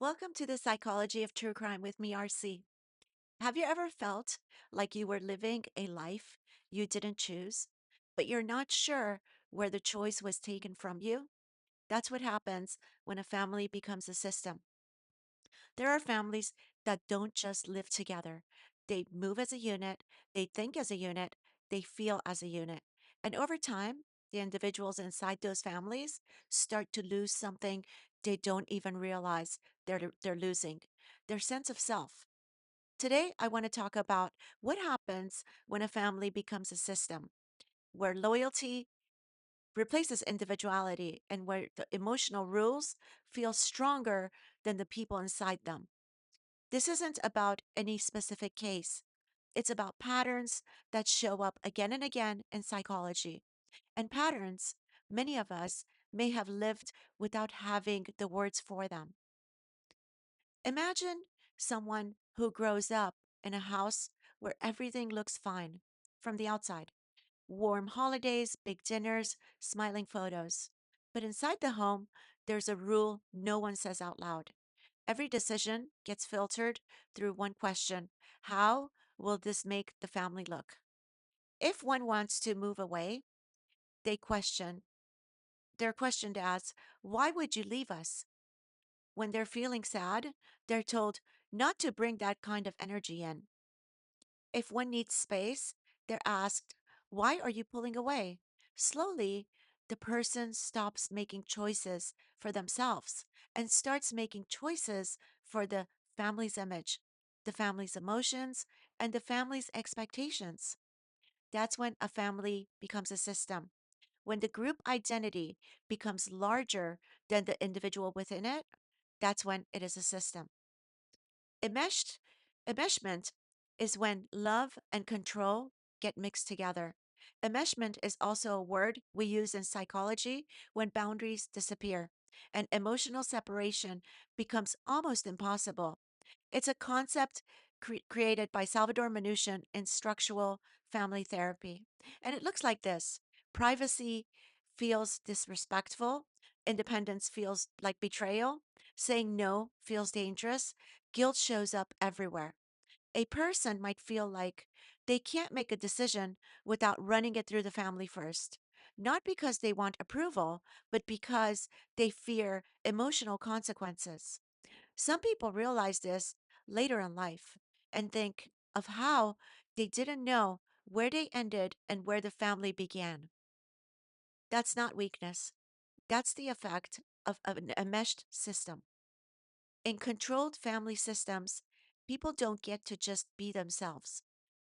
Welcome to the Psychology of True Crime with me, RC. Have you ever felt like you were living a life you didn't choose, but you're not sure where the choice was taken from you? That's what happens when a family becomes a system. There are families that don't just live together, they move as a unit, they think as a unit, they feel as a unit. And over time, the individuals inside those families start to lose something they don't even realize they're losing their sense of self. Today, I want to talk about what happens when a family becomes a system where loyalty replaces individuality and where the emotional rules feel stronger than the people inside them. This isn't about any specific case. It's about patterns that show up again and again in psychology. And patterns, many of us may have lived without having the words for them. Imagine someone who grows up in a house where everything looks fine from the outside: warm holidays, big dinners, smiling photos. But inside the home, there's a rule no one says out loud. Every decision gets filtered through one question: how will this make the family look? If one wants to move away, they question, they're questioned as, why would you leave us? When they're feeling sad, they're told not to bring that kind of energy in. If one needs space, they're asked, why are you pulling away? Slowly, the person stops making choices for themselves and starts making choices for the family's image, the family's emotions, and the family's expectations. That's when a family becomes a system. When the group identity becomes larger than the individual within it, that's when it is a system. Enmeshed, enmeshment is when love and control get mixed together. Enmeshment is also a word we use in psychology when boundaries disappear and emotional separation becomes almost impossible. It's a concept created by Salvador Minuchin in structural family therapy. And it looks like this: privacy feels disrespectful, independence feels like betrayal, saying no feels dangerous, guilt shows up everywhere. A person might feel like they can't make a decision without running it through the family first. Not because they want approval, but because they fear emotional consequences. Some people realize this later in life and think of how they didn't know where they ended and where the family began. That's not weakness. That's the effect of an enmeshed system. In controlled family systems, people don't get to just be themselves.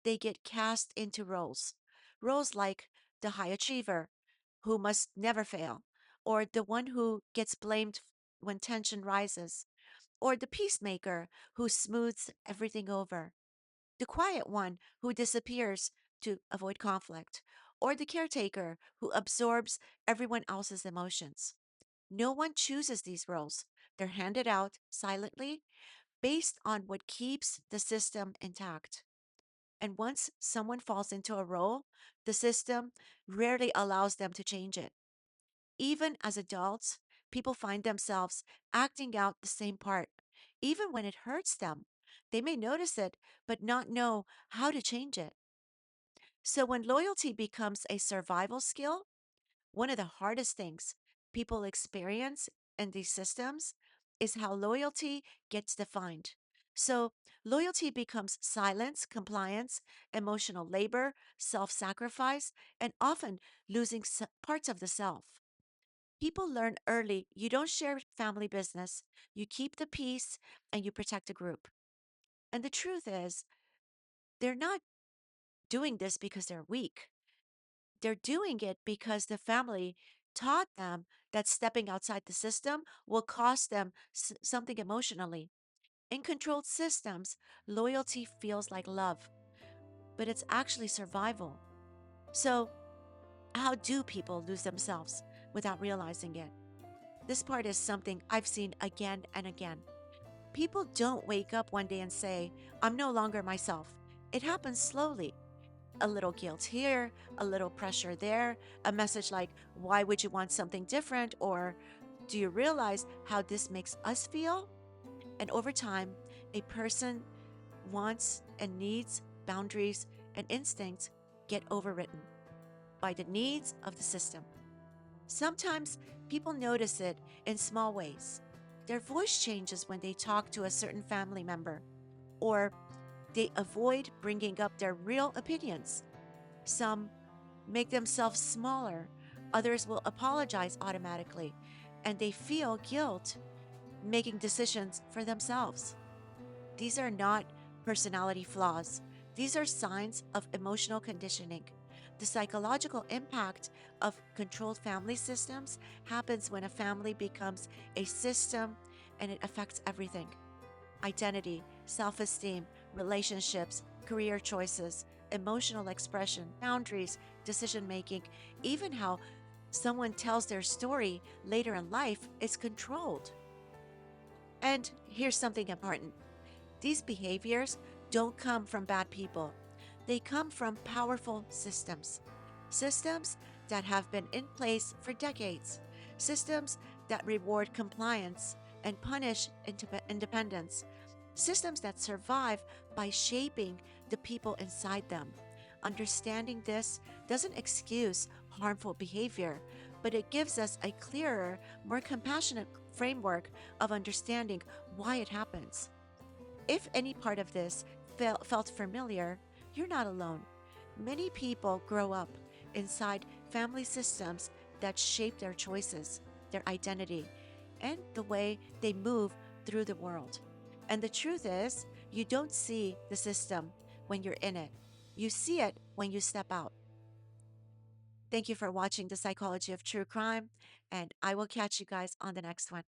They get cast into roles. Roles like the high achiever, who must never fail, or the one who gets blamed when tension rises, or the peacemaker who smooths everything over, the quiet one who disappears to avoid conflict, or the caretaker who absorbs everyone else's emotions. No one chooses these roles. They're handed out silently based on what keeps the system intact. And once someone falls into a role, the system rarely allows them to change it. Even as adults, people find themselves acting out the same part, even when it hurts them. They may notice it, but not know how to change it. So when loyalty becomes a survival skill, one of the hardest things people experience in these systems is how loyalty gets defined. So, loyalty becomes silence, compliance, emotional labor, self sacrifice, and often losing parts of the self. People learn early you don't share family business, you keep the peace, and you protect the group. And the truth is, they're not doing this because they're weak. They're doing it because the family taught them that stepping outside the system will cost them something emotionally. In controlled systems, loyalty feels like love, but it's actually survival. So, how do people lose themselves without realizing it? This part is something I've seen again and again. People don't wake up one day and say, I'm no longer myself. It happens slowly. A little guilt here, a little pressure there, a message like, why would you want something different? Or, do you realize how this makes us feel? And over time, a person wants and needs, boundaries, and instincts get overwritten by the needs of the system. Sometimes people notice it in small ways. Their voice changes when they talk to a certain family member, or they avoid bringing up their real opinions. Some make themselves smaller, others will apologize automatically, and they feel guilt making decisions for themselves. These are not personality flaws, these are signs of emotional conditioning. The psychological impact of controlled family systems happens when a family becomes a system and it affects everything: identity, self esteem, relationships, career choices, emotional expression, boundaries, decision making, even how someone tells their story later in life is controlled. And here's something important: these behaviors don't come from bad people, they come from powerful systems. Systems that have been in place for decades. Systems that reward compliance and punish independence. Systems that survive by shaping the people inside them. Understanding this doesn't excuse harmful behavior, but it gives us a clearer, more compassionate framework of understanding why it happens. If any part of this felt familiar, you're not alone. Many people grow up inside family systems that shape their choices, their identity, and the way they move through the world. And the truth is, you don't see the system when you're in it, you see it when you step out. Thank you for watching The Psychology of True Crime, and I will catch you guys on the next one.